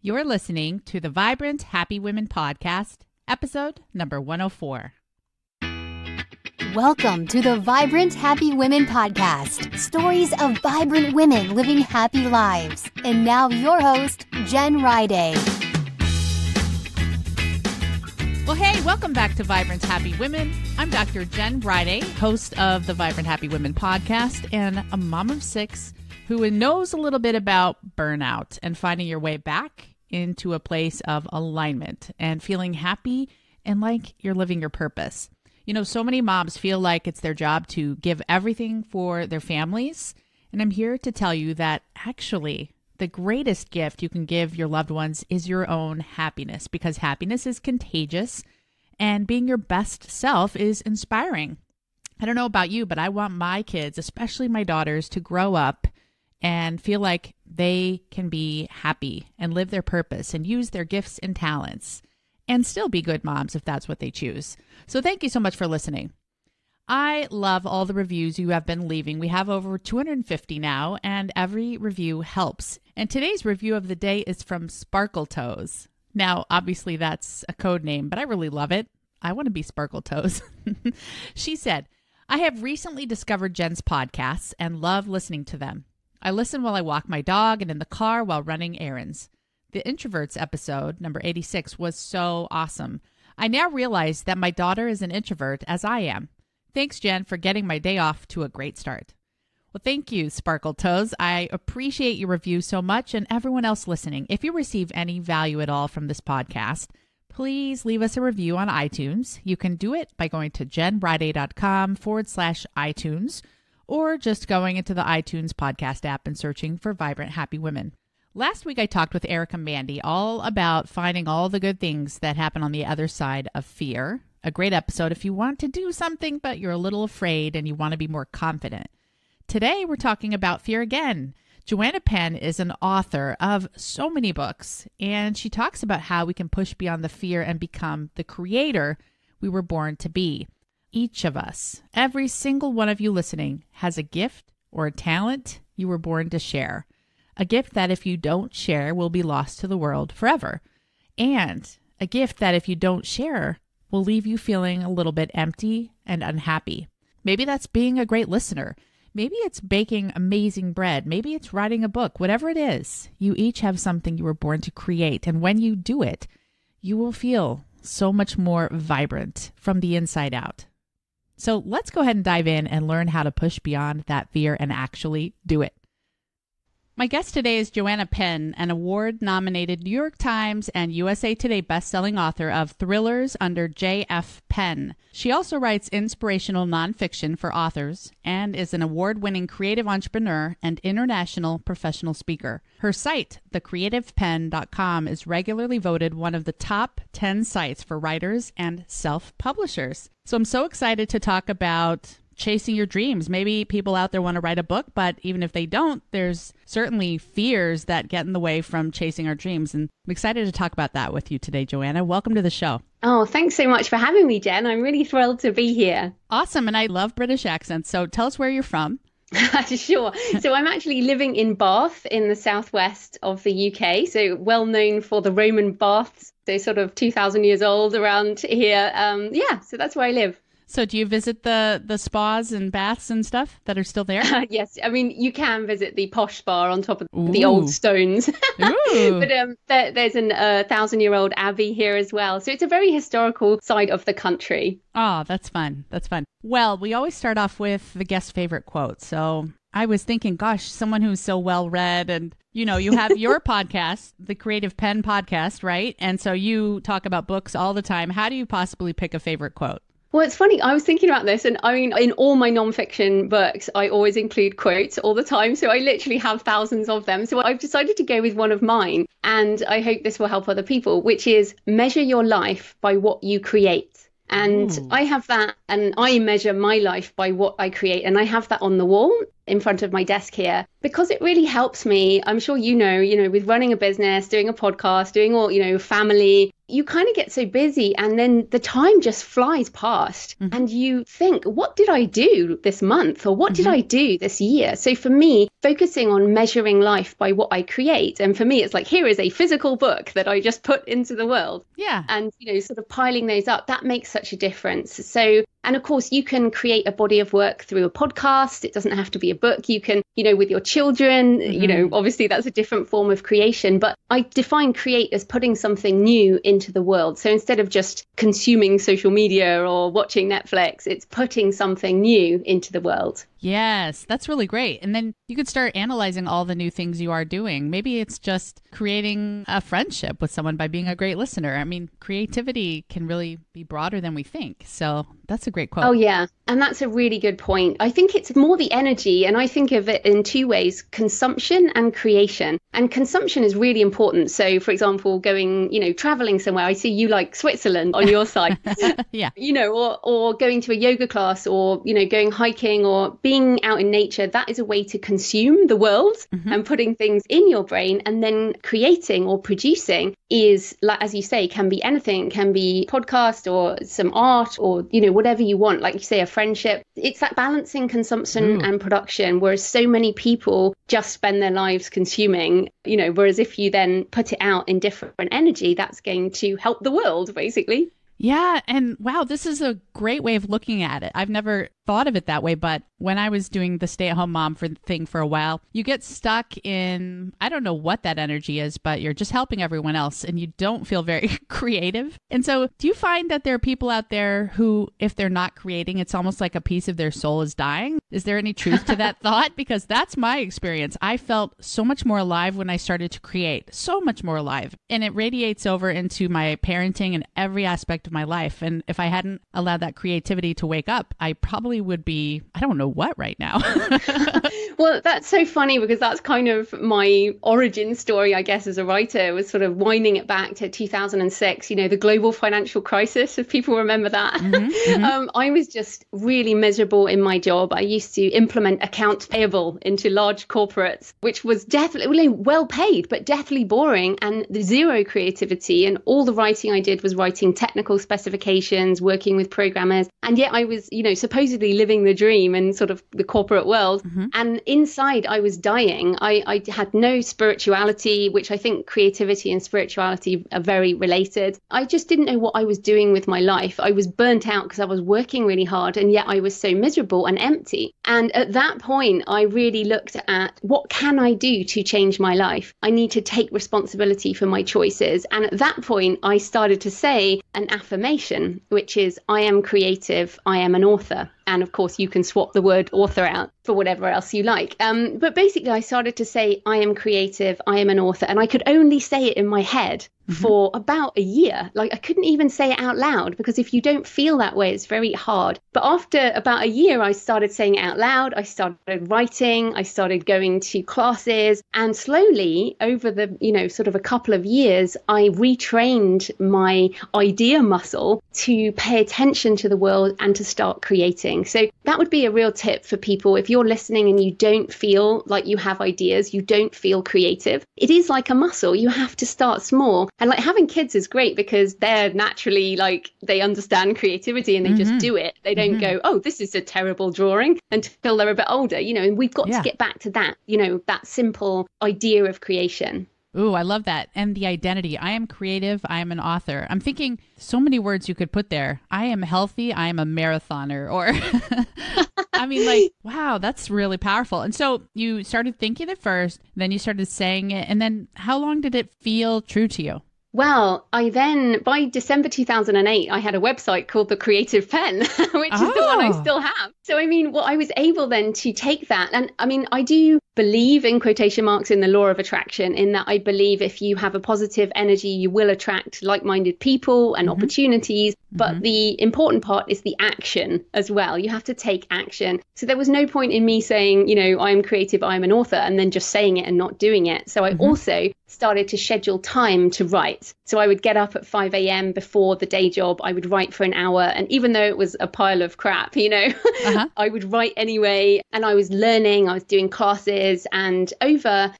You're listening to the Vibrant Happy Women podcast, episode number 104. Welcome to the Vibrant Happy Women podcast. Stories of vibrant women living happy lives. And now your host, Jen Riday. Well, hey, welcome back to Vibrant Happy Women. I'm Dr. Jen Riday, host of the Vibrant Happy Women podcast and a mom of 6 who knows a little bit about burnout and finding your way back into a place of alignment and feeling happy and like you're living your purpose. You know, so many moms feel like it's their job to give everything for their families. And I'm here to tell you that actually the greatest gift you can give your loved ones is your own happiness, because happiness is contagious and being your best self is inspiring. I don't know about you, but I want my kids, especially my daughters, to grow up and feel like they can be happy and live their purpose and use their gifts and talents and still be good moms if that's what they choose. So thank you so much for listening. I love all the reviews you have been leaving. We have over 250 now, and every review helps. And today's review of the day is from Sparkle Toes. Now, obviously that's a code name, but I really love it. I want to be Sparkle Toes. She said, I have recently discovered Jen's podcasts and love listening to them. I listen while I walk my dog and in the car while running errands. The Introverts episode, number 86, was so awesome. I now realize that my daughter is an introvert as I am. Thanks, Jen, for getting my day off to a great start. Well, thank you, Sparkle Toes. I appreciate your review so much, and everyone else listening. If you receive any value at all from this podcast, please leave us a review on iTunes. You can do it by going to jenriday.com/iTunes, or just going into the iTunes podcast app and searching for Vibrant Happy Women. Last week, I talked with Erica Mandy all about finding all the good things that happen on the other side of fear. A great episode if you want to do something, but you're a little afraid and you want to be more confident. Today, we're talking about fear again. Joanna Penn is an author of so many books, and she talks about how we can push beyond the fear and become the creator we were born to be. Each of us, every single one of you listening, has a gift or a talent you were born to share. A gift that if you don't share will be lost to the world forever. And a gift that if you don't share will leave you feeling a little bit empty and unhappy. Maybe that's being a great listener. Maybe it's baking amazing bread. Maybe it's writing a book. Whatever it is, you each have something you were born to create. And when you do it, you will feel so much more vibrant from the inside out. So let's go ahead and dive in and learn how to push beyond that fear and actually do it. My guest today is Joanna Penn, an award-nominated New York Times and USA Today bestselling author of thrillers under J.F. Penn. She also writes inspirational nonfiction for authors and is an award-winning creative entrepreneur and international professional speaker. Her site, thecreativepenn.com, is regularly voted one of the top 10 sites for writers and self-publishers. So I'm so excited to talk about chasing your dreams. Maybe people out there want to write a book, but even if they don't, there's certainly fears that get in the way from chasing our dreams. And I'm excited to talk about that with you today, Joanna. Welcome to the show. Oh, thanks so much for having me, Jen. I'm really thrilled to be here. Awesome. And I love British accents. So tell us where you're from. Sure. So I'm actually living in Bath in the southwest of the UK. So well known for the Roman baths. So sort of 2,000 years old around here. So that's where I live. So do you visit the spas and baths and stuff that are still there? Yes. I mean, you can visit the posh spa on top of the old stones. But there's an 1,000-year-old abbey here as well. So it's a very historical side of the country. Oh, that's fun. That's fun. Well, we always start off with the guest favorite quote. So I was thinking, gosh, someone who's so well-read and, you know, you have your podcast, the Creative Penn podcast, right? And so you talk about books all the time. How do you possibly pick a favorite quote? Well, it's funny. I was thinking about this, and I mean, in all my nonfiction books, I always include quotes all the time. So I literally have thousands of them. So I've decided to go with one of mine, and I hope this will help other people, which is measure your life by what you create. And I have that, and I measure my life by what I create. And I have that on the wall in front of my desk here because it really helps me. I'm sure you know, with running a business, doing a podcast, doing all, family, you kind of get so busy and then the time just flies past and you think, what did I do this month or what did I do this year? So for me, focusing on measuring life by what I create. And for me, it's like, here is a physical book that I just put into the world. Yeah. And, sort of piling those up, that makes such a difference. So, and of course, you can create a body of work through a podcast. It doesn't have to be a book. You can, with your children, obviously that's a different form of creation. But I define create as putting something new into the world. So instead of just consuming social media or watching Netflix, it's putting something new into the world. Yes, that's really great. And then you could start analyzing all the new things you are doing. Maybe it's just creating a friendship with someone by being a great listener. I mean, creativity can really be broader than we think. So that's a great quote. Oh, yeah. And that's a really good point. I think it's more the energy. And I think of it in two ways, consumption and creation. And consumption is really important. So, for example, going, traveling somewhere. I see you like Switzerland on your site. Yeah. Or going to a yoga class or, going hiking or being out in nature. That is a way to consume the world and putting things in your brain. And then creating or producing is, like, as you say, can be anything. It can be podcast or some art or, whatever you want. Like you say, a friendship. It's that balancing consumption and production, whereas so many people just spend their lives consuming, whereas if you then put it out in different energy, that's going to help the world, basically. Yeah. And wow, this is a great way of looking at it. I've never thought of it that way, but when I was doing the stay-at-home mom thing for a while, you get stuck in, I don't know what that energy is, but you're just helping everyone else and you don't feel very creative. And so do you find that there are people out there who, if they're not creating, it's almost like a piece of their soul is dying? Is there any truth to that thought? Because that's my experience. I felt so much more alive when I started to create, so much more alive. And it radiates over into my parenting and every aspect of my life. And if I hadn't allowed that creativity to wake up, I probably would be, I don't know what right now. Well, that's so funny because that's kind of my origin story, I guess, as a writer, was sort of winding it back to 2006, the global financial crisis, if people remember that. I was just really miserable in my job. I used to implement accounts payable into large corporates, which was definitely well paid, but definitely boring and zero creativity. And all the writing I did was writing technical specifications, working with programmers. And yet I was, supposedly living the dream in sort of the corporate world. And inside I was dying. I had no spirituality, which I think creativity and spirituality are very related. I just didn't know what I was doing with my life. I was burnt out because I was working really hard and yet I was so miserable and empty. And at that point, I really looked at what can I do to change my life? I need to take responsibility for my choices. And at that point, I started to say an affirmation, which is, I am creative, I am an author. And of course, you can swap the word author out for whatever else you like. But basically, I started to say, I am creative, I am an author. And I could only say it in my head for about a year. Like, I couldn't even say it out loud because if you don't feel that way, it's very hard. But after about a year, I started saying it out loud. I started writing. I started going to classes. And slowly, over the, sort of a couple of years, I retrained my idea muscle to pay attention to the world and to start creating. So that would be a real tip for people. If you're listening and you don't feel like you have ideas, you don't feel creative, it is like a muscle. You have to start small. And like having kids is great because they're naturally like, they understand creativity and they just do it. They don't go, oh, this is a terrible drawing until they're a bit older, and we've got to get back to that, that simple idea of creation. Ooh, I love that. And the identity. I am creative. I am an author. I'm thinking so many words you could put there. I am healthy. I am a marathoner. Or, I mean, like, wow, that's really powerful. And so you started thinking it first, then you started saying it. And then how long did it feel true to you? Well, by December 2008, I had a website called The Creative Pen, which is the one I still have. So, I mean, I was able then to take that. And I mean, I do believe in quotation marks in the law of attraction, in that I believe if you have a positive energy, you will attract like-minded people and opportunities. But the important part is the action as well. You have to take action. So there was no point in me saying, I am creative, I am an author, and then just saying it and not doing it. So I also started to schedule time to write. So I would get up at 5 a.m. before the day job. I would write for an hour. And even though it was a pile of crap, I would write anyway. And I was learning, I was doing classes. And over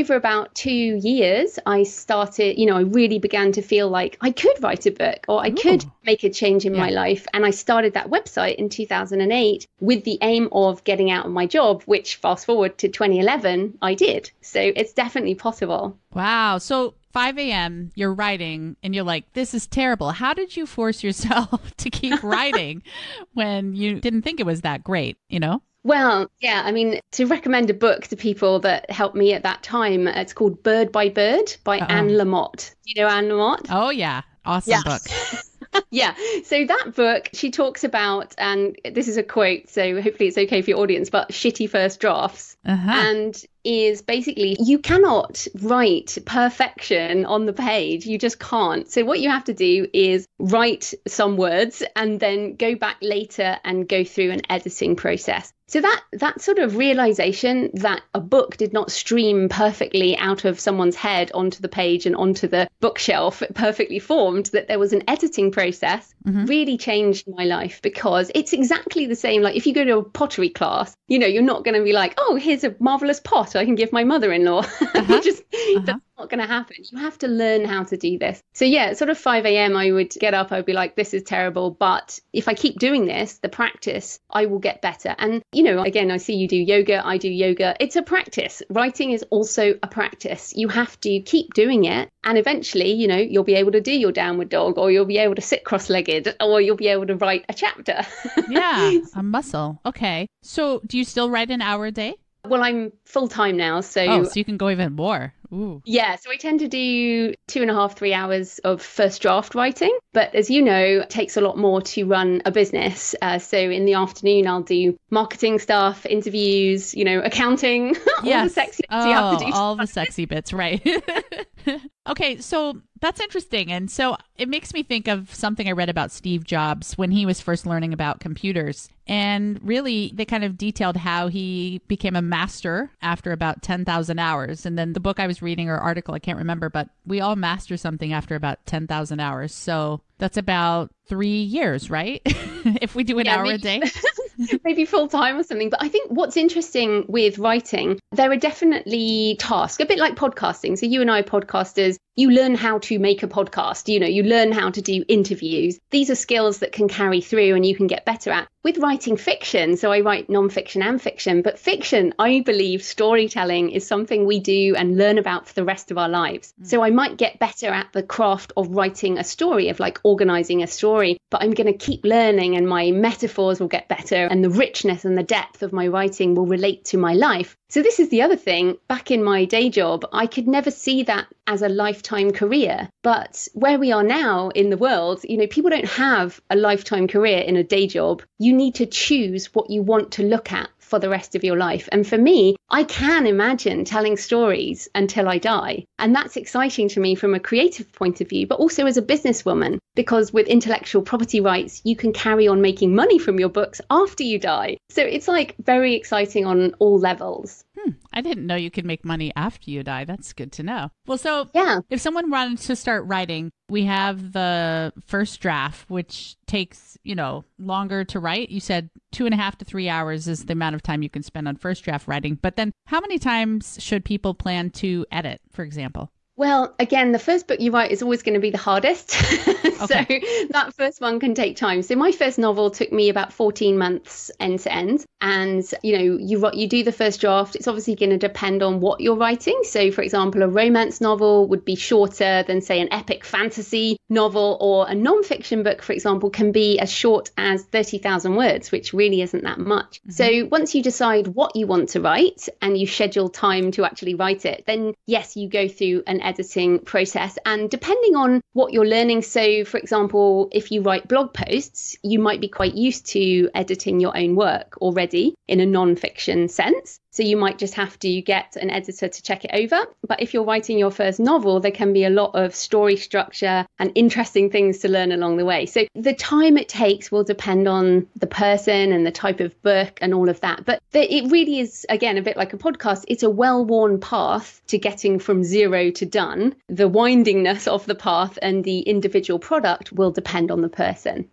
about 2 years, I started, I really began to feel like I could write a book or I could make a change in my life. And I started that website in 2008 with the aim of getting out of my job, which fast forward to 2011, I did. So it's definitely possible. Wow. So 5 a.m., you're writing and you're like, this is terrible. How did you force yourself to keep writing when you didn't think it was that great, Well, yeah, I mean, to recommend a book to people that helped me at that time, it's called Bird by Bird by Anne Lamott. Do you know Anne Lamott? Oh, yeah. Awesome book. Yeah. So that book, she talks about, and this is a quote, so hopefully it's okay for your audience, but shitty first drafts. And is basically, you cannot write perfection on the page. You just can't. So what you have to do is write some words and then go back later and go through an editing process. So that sort of realization that a book did not stream perfectly out of someone's head onto the page and onto the bookshelf perfectly formed, that there was an editing process, really changed my life, because it's exactly the same. Like if you go to a pottery class, you're not going to be like, oh, here's a marvelous pot I can give my mother-in-law. That's not going to happen. You have to learn how to do this. So yeah, sort of 5 a.m. I would get up, I would be like, this is terrible. But if I keep doing this, the practice, I will get better. And, again, I see you do yoga, I do yoga. It's a practice. Writing is also a practice. You have to keep doing it. And eventually, you'll be able to do your downward dog, or you'll be able to sit cross-legged, or you'll be able to write a chapter. Yeah, a muscle. Okay. So do you still write an hour a day? Well, I'm full-time now, so... Oh, so you can go even more. Ooh. Yeah, so I tend to do 2.5, 3 hours of first draft writing. But as you know, it takes a lot more to run a business. So in the afternoon, I'll do marketing stuff, interviews, accounting, all the sexy bits you have to do. All the sexy bits, right. Okay, so that's interesting. And so it makes me think of something I read about Steve Jobs when he was first learning about computers. And really, they kind of detailed how he became a master after about 10,000 hours. And then the book I was reading, or article, I can't remember, but we all master something after about 10,000 hours. So that's about 3 years, right? If we do an hour a day. Maybe full time or something. But I think what's interesting with writing, there are definitely tasks, a bit like podcasting. So you and I are podcasters. You learn how to make a podcast. You learn how to do interviews. These are skills that can carry through and you can get better at. With writing fiction, so I write nonfiction and fiction, but fiction, I believe storytelling is something we do and learn about for the rest of our lives. So I might get better at the craft of writing a story, of like organizing a story, but I'm going to keep learning and my metaphors will get better and the richness and the depth of my writing will relate to my life. So this is the other thing. Back in my day job, I could never see that as a lifetime career. But where we are now in the world, people don't have a lifetime career in a day job. You need to choose what you want to look at for the rest of your life. And for me, I can imagine telling stories until I die. And that's exciting to me from a creative point of view, but also as a businesswoman, because with intellectual property rights, you can carry on making money from your books after you die. So it's like very exciting on all levels. I didn't know you could make money after you die. That's good to know. Well, so if someone wanted to start writing, we have the first draft, which takes, longer to write. You said 2.5 to 3 hours is the amount of time you can spend on first draft writing. But then how many times should people plan to edit, for example? Well, again, the first book you write is always going to be the hardest. So that first one can take time. So my first novel took me about 14 months end to end. And, you do the first draft. It's obviously going to depend on what you're writing. So, for example, a romance novel would be shorter than, say, an epic fantasy novel, or a nonfiction book, for example, can be as short as 30,000 words, which really isn't that much. So once you decide what you want to write and you schedule time to actually write it, then yes, you go through an editing process. And depending on what you're learning, so for example, if you write blog posts, you might be quite used to editing your own work already in a non-fiction sense. So you might just have to get an editor to check it over. But if you're writing your first novel, there can be a lot of story structure and interesting things to learn along the way. So the time it takes will depend on the person and the type of book and all of that. But it really is, again, a bit like a podcast. It's a well-worn path to getting from zero to done. The windingness of the path and the individual product will depend on the person.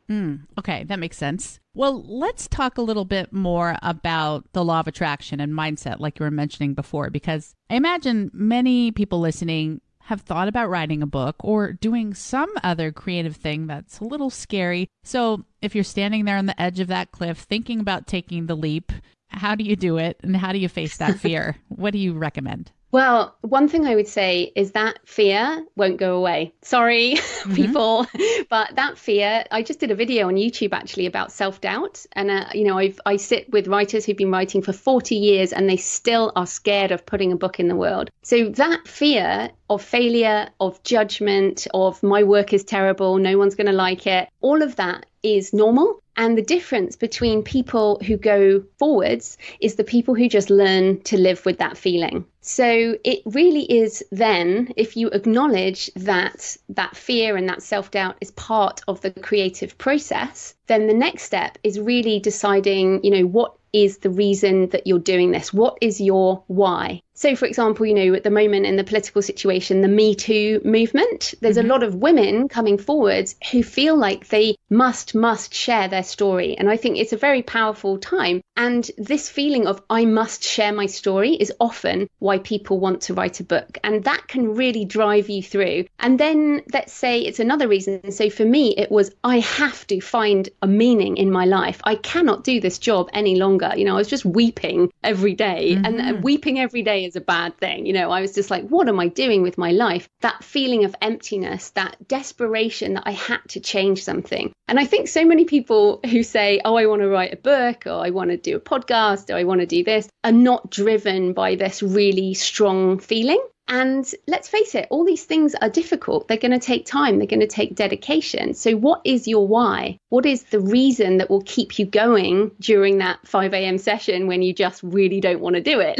Okay, that makes sense. Well, let's talk a little bit more about the law of attraction and mindset, like you were mentioning before, because I imagine many people listening have thought about writing a book or doing some other creative thing that's a little scary. So if you're standing there on the edge of that cliff thinking about taking the leap, how do you do it? And how do you face that fear? What do you recommend? Well, one thing I would say is that fear won't go away. Sorry, people, but that fear, I just did a video on YouTube actually about self-doubt. And, I sit with writers who've been writing for 40 years and they still are scared of putting a book in the world. So that fear of failure, of judgment, of my work is terrible, no one's going to like it, all of that is normal. And the difference between people who go forwards is the people who just learn to live with that feeling. So it really is then, if you acknowledge that that fear and that self-doubt is part of the creative process, then the next step is really deciding, what is the reason that you're doing this? What is your why? So, for example, at the moment in the political situation, the Me Too movement, there's a lot of women coming forwards who feel like they must share their story. And I think it's a very powerful time. And this feeling of I must share my story is often why people want to write a book. And that can really drive you through. And then let's say it's another reason. So for me, it was I have to find a meaning in my life. I cannot do this job any longer. I was just weeping every day and weeping every day is a bad thing. I was just like, what am I doing with my life? That feeling of emptiness, that desperation that I had to change something. And I think so many people who say, oh, I want to write a book, or I want to do a podcast, or I want to do this, are not driven by this really strong feeling. And let's face it, all these things are difficult. They're going to take time. They're going to take dedication. So what is your why? What is the reason that will keep you going during that 5 a.m. session when you just really don't want to do it?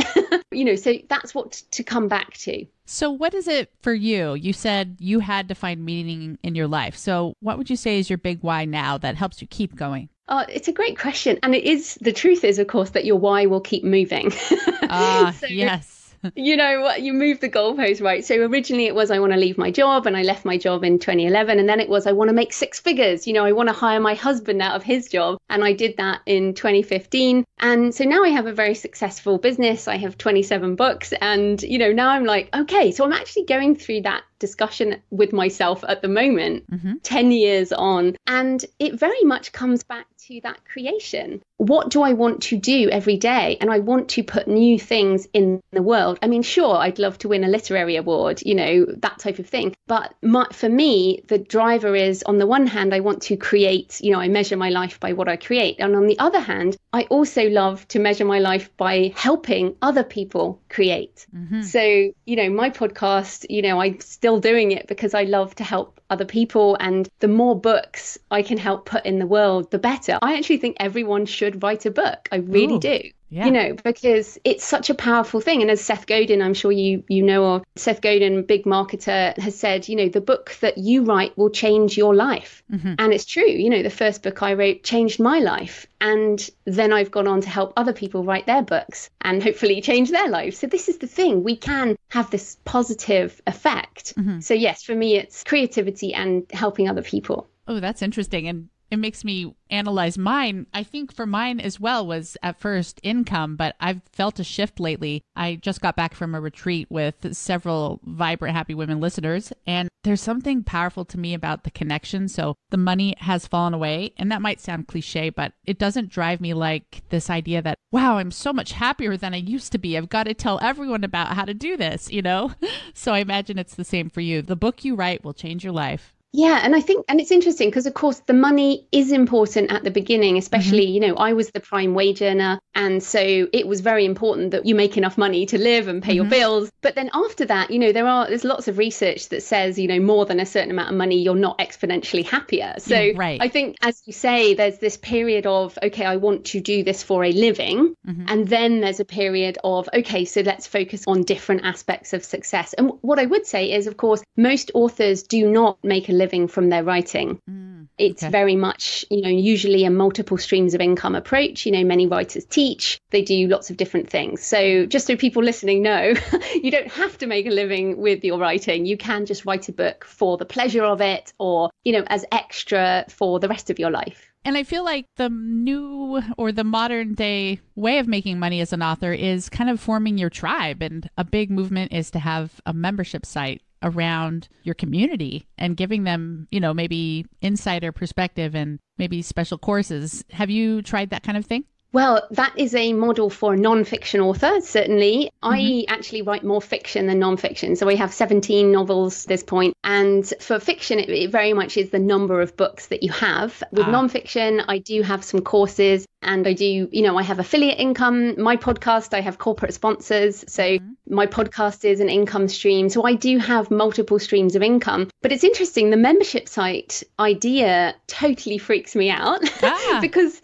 So that's what to come back to. So what is it for you? You said you had to find meaning in your life. So what would you say is your big why now that helps you keep going? It's a great question. And the truth is, of course, that your why will keep moving. Yes. You move the goalpost, right? So originally it was, I want to leave my job, and I left my job in 2011. And then it was, I want to make 6 figures. I want to hire my husband out of his job. And I did that in 2015. And so now I have a very successful business. I have 27 books. And, now I'm like, okay, so I'm actually going through that discussion with myself at the moment, 10 years on. And it very much comes back to that creation. What do I want to do every day? And I want to put new things in the world. I mean, sure, I'd love to win a literary award, that type of thing. But for me, the driver is, on the one hand, I want to create, I measure my life by what I create. And on the other hand, I also love to measure my life by helping other people create. So, my podcast, I'm still doing it because I love to help other people. And the more books I can help put in the world, the better. I actually think everyone should write a book. I really do. Yeah. Because it's such a powerful thing. And as Seth Godin, I'm sure you know, or Seth Godin, big marketer, has said, the book that you write will change your life. And it's true. The first book I wrote changed my life. And then I've gone on to help other people write their books and hopefully change their lives. So this is the thing. We can have this positive effect. So yes, for me, it's creativity and helping other people. Oh, that's interesting. And it makes me analyze mine. I think for mine as well was at first income, but I've felt a shift lately. I just got back from a retreat with several vibrant, happy women listeners, and there's something powerful to me about the connection. So the money has fallen away, and that might sound cliche, but it doesn't drive me like this idea that, wow, I'm so much happier than I used to be. I've got to tell everyone about how to do this, So I imagine it's the same for you. The book you write will change your life. Yeah. And I think, and it's interesting because, of course, the money is important at the beginning, especially, I was the prime wage earner. And so it was very important that you make enough money to live and pay your bills. But then after that, there's lots of research that says, more than a certain amount of money, you're not exponentially happier. So right. I think, as you say, there's this period of, okay, I want to do this for a living. And then there's a period of, okay, so let's focus on different aspects of success. And what I would say is, of course, most authors do not make a living from their writing. It's very much, usually a multiple streams of income approach. Many writers teach, they do lots of different things. So just so people listening know, you don't have to make a living with your writing. You can just write a book for the pleasure of it, or, as extra for the rest of your life. And I feel like the new or the modern day way of making money as an author is kind of forming your tribe. And a big movement is to have a membership site around your community and giving them, maybe insider perspective and maybe special courses. Have you tried that kind of thing? Well, that is a model for a non-fiction author, certainly. I actually write more fiction than non-fiction. So I have 17 novels at this point. And for fiction, it very much is the number of books that you have. With non-fiction, I do have some courses, and I do, I have affiliate income. My podcast, I have corporate sponsors. So my podcast is an income stream. So I do have multiple streams of income. But it's interesting, the membership site idea totally freaks me out because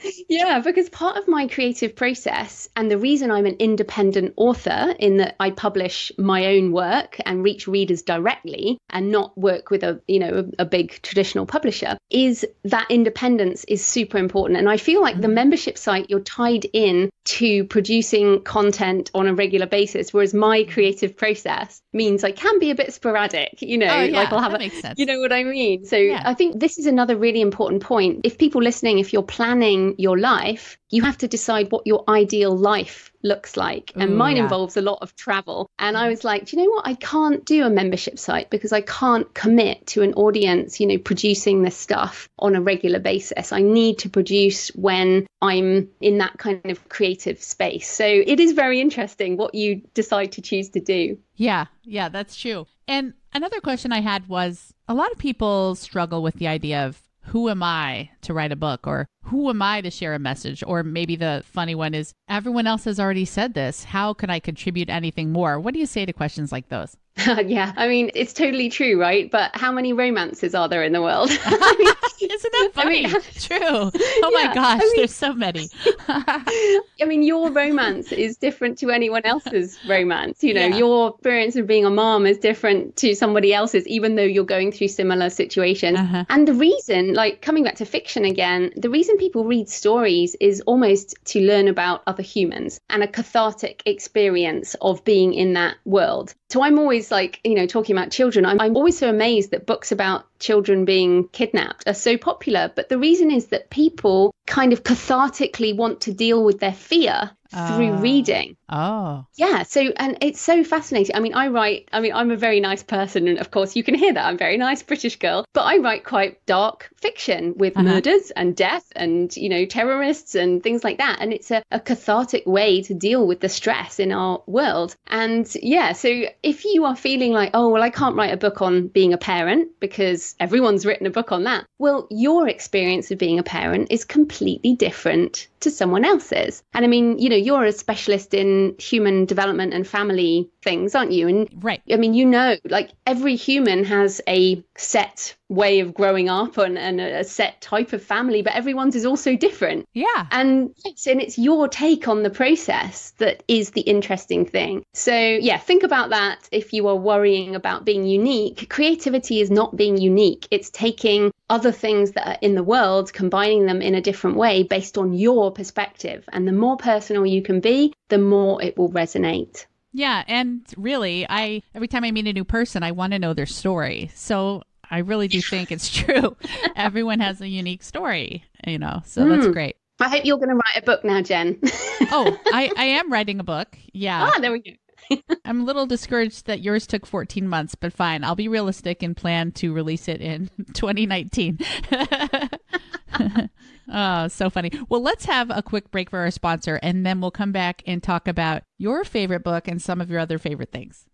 part of my creative process, and the reason I'm an independent author in that I publish my own work and reach readers directly and not work with a big traditional publisher, is that independence is super important. And I feel like the membership site, you're tied in to producing content on a regular basis, whereas my creative process means I can be a bit sporadic, like I'll have makes sense. You know what I mean? So I think this is another really important point. If people listening, if you're planning your life, you have to decide what your ideal life looks like. And mine involves a lot of travel. And I was like, do you know what? I can't do a membership site because I can't commit to an audience, producing this stuff on a regular basis. I need to produce when I'm in that kind of creative space. So it is very interesting what you decide to choose to do. Yeah, that's true. And another question I had was, a lot of people struggle with the idea of, who am I to write a book, or who am I to share a message? Or maybe the funny one is, everyone else has already said this. How can I contribute anything more? What do you say to questions like those? Yeah, I mean, it's totally true, right? But how many romances are there in the world? Isn't that funny? True. Oh my gosh, there's so many. I mean, your romance is different to anyone else's romance. Your experience of being a mom is different to somebody else's, even though you're going through similar situations. And the reason, like coming back to fiction again, the reason people read stories is almost to learn about other humans and a cathartic experience of being in that world. So I'm always talking about children, I'm always so amazed that books about children being kidnapped are so popular. But the reason is that people kind of cathartically want to deal with their fear through reading. Yeah. So, and it's so fascinating. I mean, I'm a very nice person. And of course, you can hear that. I'm a very nice British girl. But I write quite dark fiction with murders and death and, terrorists and things like that. And it's a cathartic way to deal with the stress in our world. And so if you are feeling like, oh, well, I can't write a book on being a parent because everyone's written a book on that. Well, your experience of being a parent is completely different to someone else's. And I mean, you're a specialist in human development and family things, aren't you? And right. I mean, like every human has a set way of growing up and a set type of family, but everyone's is also different. Yeah. And it's your take on the process that is the interesting thing. So think about that. If you are worrying about being unique, creativity is not being unique. It's taking other things that are in the world, combining them in a different way based on your perspective. And the more personal you can be, the more it will resonate. Yeah. And really, every time I meet a new person, I want to know their story. So I really do think it's true. Everyone has a unique story, so that's great. I hope you're going to write a book now, Jen. I am writing a book. Yeah. There we go. I'm a little discouraged that yours took 14 months, but fine. I'll be realistic and plan to release it in 2019. Oh, so funny. Well, let's have a quick break for our sponsor, and then we'll come back and talk about your favorite book and some of your other favorite things.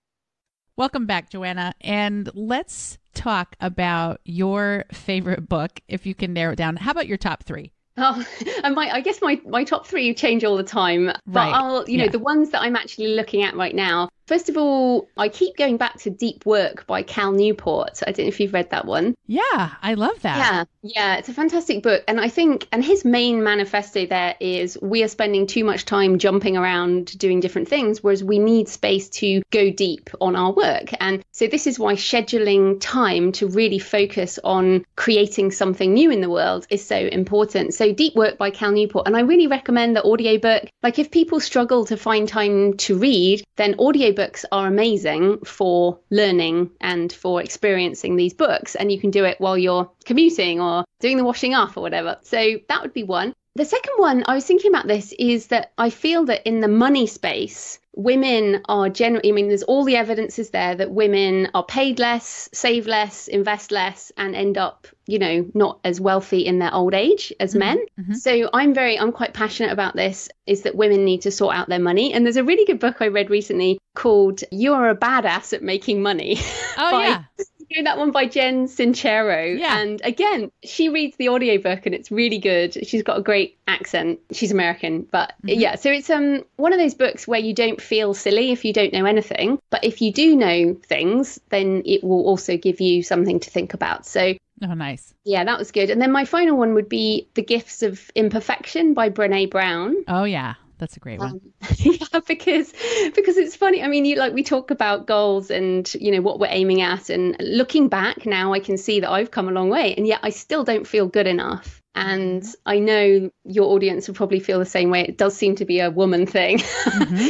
Welcome back, Joanna. And let's talk about your favorite book, if you can narrow it down. How about your top three? Oh, and I guess my top three change all the time. But right. the ones that I'm actually looking at right now, First of all, I keep going back to Deep Work by Cal Newport. I don't know if you've read that one. Yeah, I love that. Yeah, it's a fantastic book. And I think, and his main manifesto there is we are spending too much time jumping around doing different things, whereas we need space to go deep on our work. And so this is why scheduling time to really focus on creating something new in the world is so important. So Deep Work by Cal Newport. And I really recommend the audiobook. Like if people struggle to find time to read, then audiobooks are amazing for learning and for experiencing these books. And you can do it while you're commuting or doing the washing up or whatever. So that would be one. The second one, I was thinking about this, is that I feel that in the money space, women are generally, I mean, there's all the evidence is there that women are paid less, save less, invest less, and end up, you know, not as wealthy in their old age as men. So I'm quite passionate about this, is that women need to sort out their money. And there's a really good book I read recently called You're a Badass at Making Money. Oh, yeah. You know, that one by Jen Sincero. Yeah. And again, she reads the audiobook and it's really good. She's got a great accent. She's American, but yeah. So it's one of those books where you don't feel silly if you don't know anything, but if you do know things, then it will also give you something to think about. So oh, nice. Yeah, that was good. And then my final one would be The Gifts of Imperfection by Brene Brown. Oh, yeah. That's a great one. Yeah, because it's funny. I mean, we talk about goals and, you know, what we're aiming at. And looking back now, I can see that I've come a long way. And yet I still don't feel good enough. And I know your audience will probably feel the same way. It does seem to be a woman thing.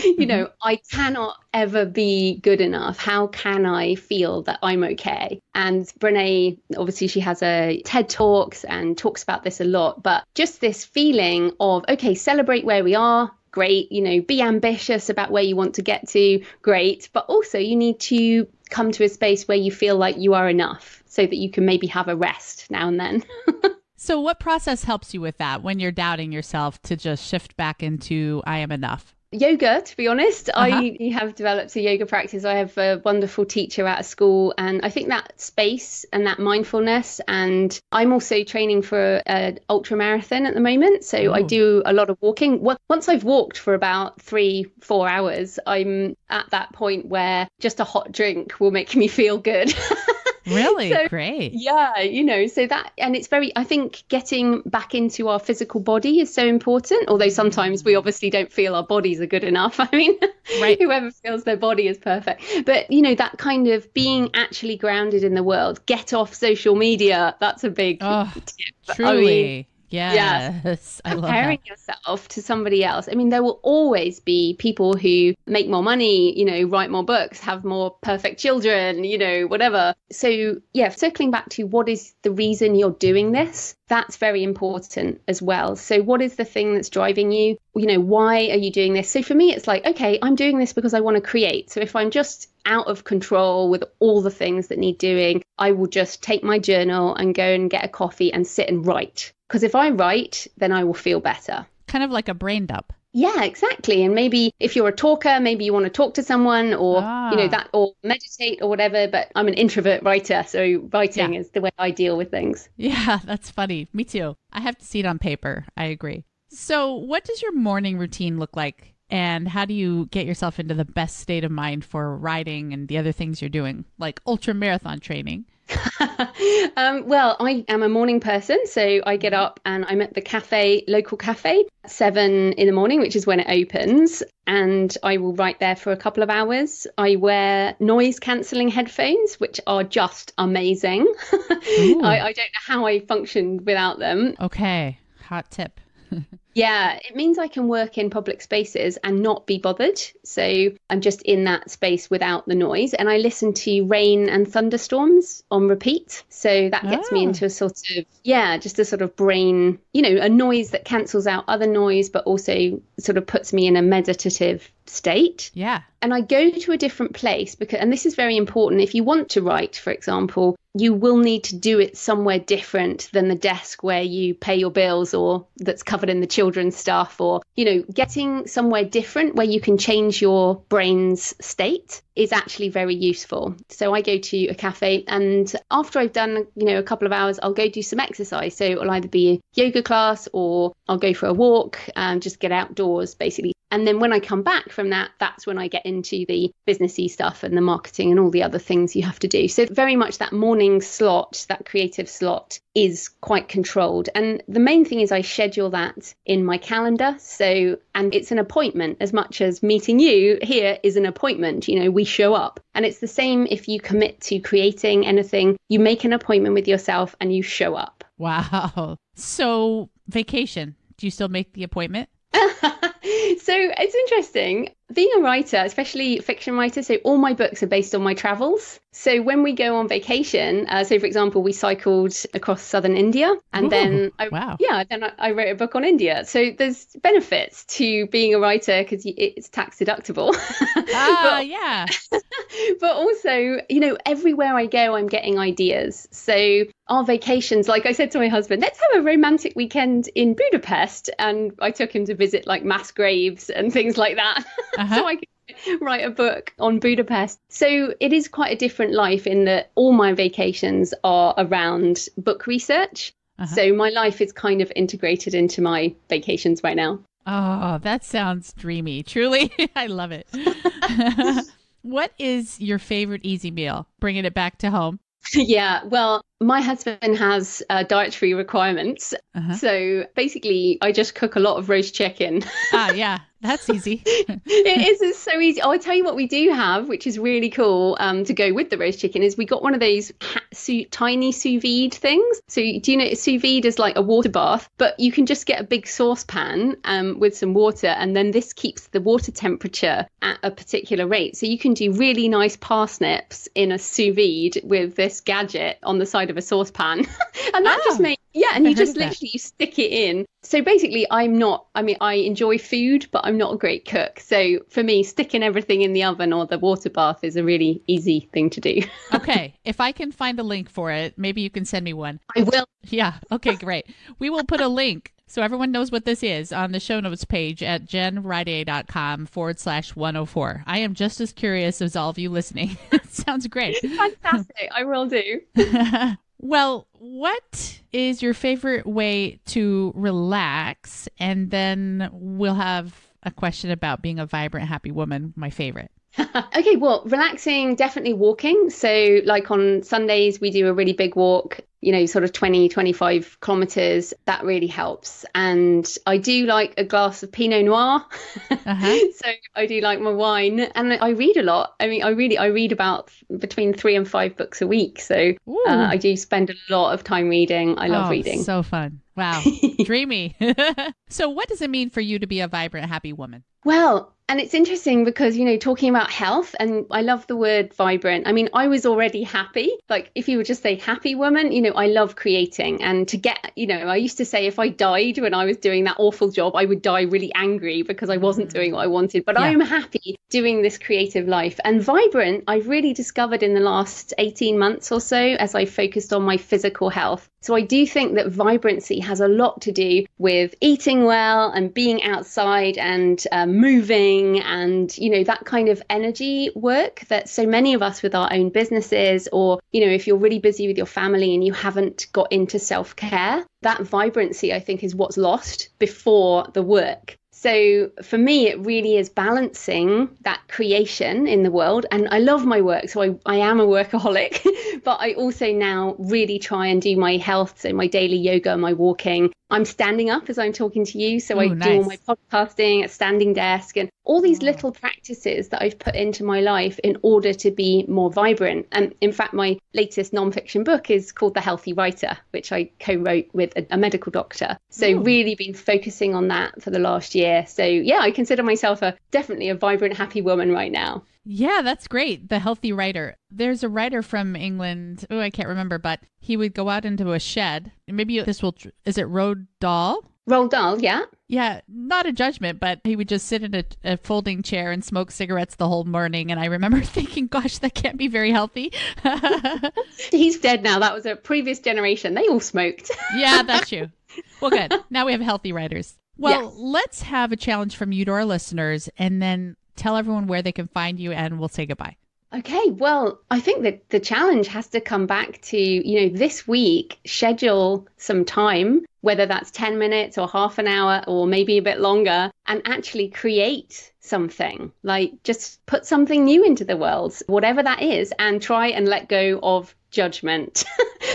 You know, I cannot ever be good enough. How can I feel that I'm okay? And Brene, obviously, she has a TED Talks and talks about this a lot. But just this feeling of, okay, celebrate where we are. Great. You know, be ambitious about where you want to get to. Great. But also you need to come to a space where you feel like you are enough so that you can maybe have a rest now and then. So what process helps you with that when you're doubting yourself to just shift back into I am enough? Yoga, to be honest. I have developed a yoga practice. I have a wonderful teacher at a school, and I think that space and that mindfulness, and I'm also training for an ultra marathon at the moment. So I do a lot of walking. Once I've walked for about 3-4 hours, I'm at that point where just a hot drink will make me feel good. Really? So, great. Yeah, you know, so that, and it's I think getting back into our physical body is so important, although sometimes we obviously don't feel our bodies are good enough. I mean, right. Whoever feels their body is perfect. But, you know, that kind of being actually grounded in the world, get off social media, that's a big tip. Truly. I mean, yes. I love comparing yourself to somebody else. I mean, there will always be people who make more money, you know, write more books, have more perfect children, you know, whatever. So yeah, circling back to what is the reason you're doing this, that's very important as well. So what is the thing that's driving you? You know, why are you doing this? So for me, it's like, okay, I'm doing this because I want to create. So if I'm just out of control with all the things that need doing, I will just take my journal and go and get a coffee and sit and write. Because if I write, then I will feel better. Kind of like a brain dump. Yeah, exactly. And maybe if you're a talker, maybe you want to talk to someone or, you know, that, or meditate or whatever. But I'm an introvert writer. So writing is the way I deal with things. Yeah, that's funny. Me too. I have to see it on paper. I agree. So what does your morning routine look like? And how do you get yourself into the best state of mind for writing and the other things you're doing, like ultra marathon training? Well, I am a morning person, so I get up and I'm at the local cafe at 7 in the morning, which is when it opens, and I will write there for a couple of hours. I wear noise cancelling headphones, which are just amazing. I don't know how I functioned without them. Okay, hot tip. Yeah, it means I can work in public spaces and not be bothered. So I'm just in that space without the noise. And I listen to rain and thunderstorms on repeat. So that gets me into a sort of, just a sort of brain, you know, a noise that cancels out other noise, but also sort of puts me in a meditative state. Yeah. And I go to a different place because, and this is very important, if you want to write, for example, you will need to do it somewhere different than the desk where you pay your bills or that's covered in the children's stuff, or, you know, getting somewhere different where you can change your brain's state is actually very useful. So I go to a cafe, and after I've done, you know, a couple of hours, I'll go do some exercise. So it'll either be a yoga class or I'll go for a walk and just get outdoors, basically. And then when I come back from that, that's when I get into the businessy stuff and the marketing and all the other things you have to do. So very much that morning slot, that creative slot is quite controlled. And the main thing is I schedule that in my calendar. So, and it's an appointment as much as meeting you here is an appointment. You know, we show up. And it's the same if you commit to creating anything, you make an appointment with yourself and you show up. Wow. So vacation, do you still make the appointment? So it's interesting. Being a writer, especially fiction writer, so all my books are based on my travels. So when we go on vacation, so for example, we cycled across southern India and then I wrote a book on India. So there's benefits to being a writer because it's tax deductible. Yeah. But also, you know, everywhere I go, I'm getting ideas. So our vacations, like I said to my husband, let's have a romantic weekend in Budapest. And I took him to visit like mass graves and things like that. So I could write a book on Budapest. So it is quite a different life in that all my vacations are around book research. So my life is kind of integrated into my vacations right now. Oh, that sounds dreamy. Truly, I love it. What is your favorite easy meal? Bringing it back to home. Yeah, well, my husband has dietary requirements. So basically, I just cook a lot of roast chicken. Yeah, that's easy. It is. It's so easy. Oh, I'll tell you what we do have, which is really cool to go with the roast chicken, is we got one of those tiny sous vide things. So do you know sous vide is like a water bath, but you can just get a big saucepan with some water, and then this keeps the water temperature at a particular rate. So you can do really nice parsnips in a sous vide with this gadget on the side of a saucepan. And that just makes, and you just literally you stick it in. So basically I enjoy food, but I'm not a great cook. So for me, sticking everything in the oven or the water bath is a really easy thing to do. Okay. If I can find a link for it, maybe you can send me one. I will. Yeah. Okay, great. We will put a link so everyone knows what this is on the show notes page at jenriday.com/104. I am just as curious as all of you listening. Sounds great. Fantastic. I will do. Well, what is your favorite way to relax? And then we'll have a question about being a vibrant, happy woman, my favorite. Okay, well, relaxing, definitely walking. So like on Sundays, we do a really big walk, you know, sort of 20, 25 kilometers. That really helps. And I do like a glass of Pinot Noir. So I do like my wine and I read a lot. I mean, I read about between 3 and 5 books a week. So I do spend a lot of time reading. I love reading. So fun. Wow. Dreamy. So what does it mean for you to be a vibrant, happy woman? Well, and it's interesting because, you know, talking about health, and I love the word vibrant. I mean, I was already happy. Like if you would just say happy woman, you know, I love creating. And to get, you know, I used to say if I died when I was doing that awful job, I would die really angry because I wasn't doing what I wanted. But I am happy doing this creative life. And vibrant, I've really discovered in the last 18 months or so as I focused on my physical health. So I do think that vibrancy has a lot to do with eating well and being outside and moving and, you know, that kind of energy work that so many of us with our own businesses, or, you know, if you're really busy with your family and you haven't got into self-care, that vibrancy, I think, is what's lost before the work. So for me, it really is balancing that creation in the world. And I love my work. So I am a workaholic, but I also now really try and do my health. So my daily yoga, my walking. I'm standing up as I'm talking to you. So I do all my podcasting at standing desk and all these little practices that I've put into my life in order to be more vibrant. And in fact, my latest nonfiction book is called The Healthy Writer, which I co-wrote with a medical doctor. So really been focusing on that for the last year. So yeah, I consider myself definitely a vibrant, happy woman right now. Yeah, that's great. The Healthy Writer. There's a writer from England. Oh, I can't remember, but he would go out into a shed. Maybe this will, is it Roald Dahl? Roald Dahl, yeah. Yeah, not a judgment, but he would just sit in a folding chair and smoke cigarettes the whole morning. And I remember thinking, gosh, that can't be very healthy. He's dead now. That was a previous generation. They all smoked. Yeah, that's true. Well, good. Now we have healthy writers. Well, let's have a challenge from you to our listeners and then tell everyone where they can find you and we'll say goodbye. Okay, well, I think that the challenge has to come back to, this week, schedule some time, whether that's 10 minutes or half an hour or maybe a bit longer, and actually create something, like just put something new into the world, whatever that is, and try and let go of judgment.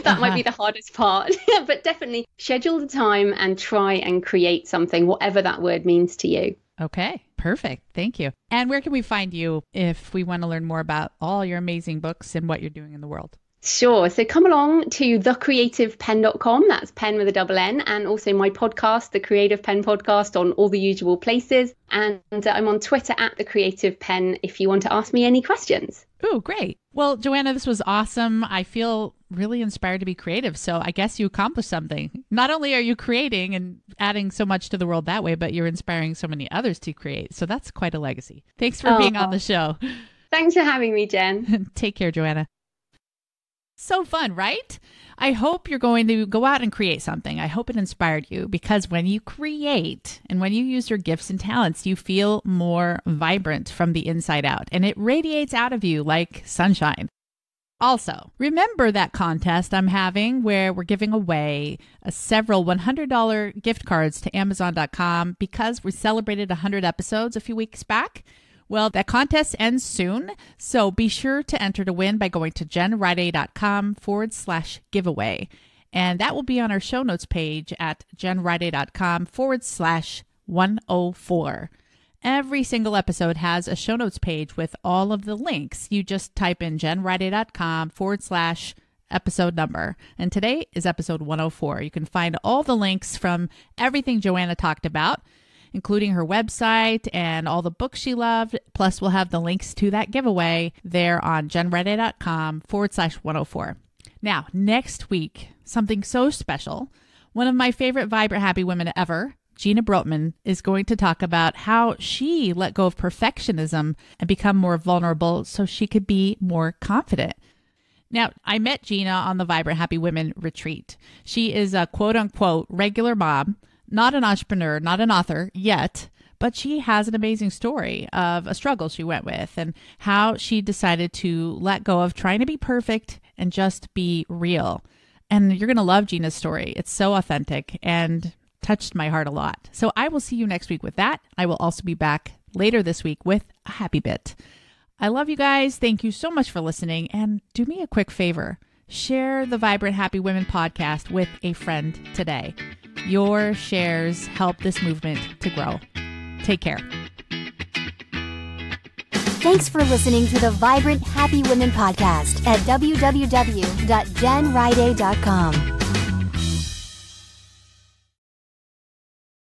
That might be the hardest part, but definitely schedule the time and try and create something, whatever that word means to you. Okay, perfect. Thank you. And where can we find you if we want to learn more about all your amazing books and what you're doing in the world? Sure. So come along to thecreativepenn.com. That's pen with a double N. And also my podcast, The Creative Penn Podcast, on all the usual places. And I'm on Twitter at The Creative Penn if you want to ask me any questions. Oh, great. Well, Joanna, this was awesome. I feel really inspired to be creative. So I guess you accomplished something. Not only are you creating and adding so much to the world that way, but you're inspiring so many others to create. So that's quite a legacy. Thanks for being on the show. Thanks for having me, Jen. Take care, Joanna. So fun, right? I hope you're going to go out and create something. I hope it inspired you, because when you create and when you use your gifts and talents, you feel more vibrant from the inside out, and it radiates out of you like sunshine. Also, remember that contest I'm having where we're giving away several $100 gift cards to Amazon.com because we celebrated 100 episodes a few weeks back. Well, that contest ends soon, so be sure to enter to win by going to jenriday.com/giveaway. And that will be on our show notes page at jenriday.com/104. Every single episode has a show notes page with all of the links. You just type in jenriday.com/episode number. And today is episode 104. You can find all the links from everything Joanna talked about, including her website and all the books she loved. Plus, we'll have the links to that giveaway there on jenriday.com/104. Now, next week, something so special. One of my favorite Vibrant Happy Women ever, Gina Brotman, is going to talk about how she let go of perfectionism and become more vulnerable so she could be more confident. Now, I met Gina on the Vibrant Happy Women retreat. She is a quote-unquote regular mom, not an entrepreneur, not an author yet, but she has an amazing story of a struggle she went with and how she decided to let go of trying to be perfect and just be real. And you're going to love Gina's story. It's so authentic and touched my heart a lot. So I will see you next week with that. I will also be back later this week with a happy bit. I love you guys. Thank you so much for listening. And do me a quick favor. Share the Vibrant Happy Women podcast with a friend today. Your shares help this movement to grow. Take care. Thanks for listening to the Vibrant Happy Women podcast at www.jenriday.com.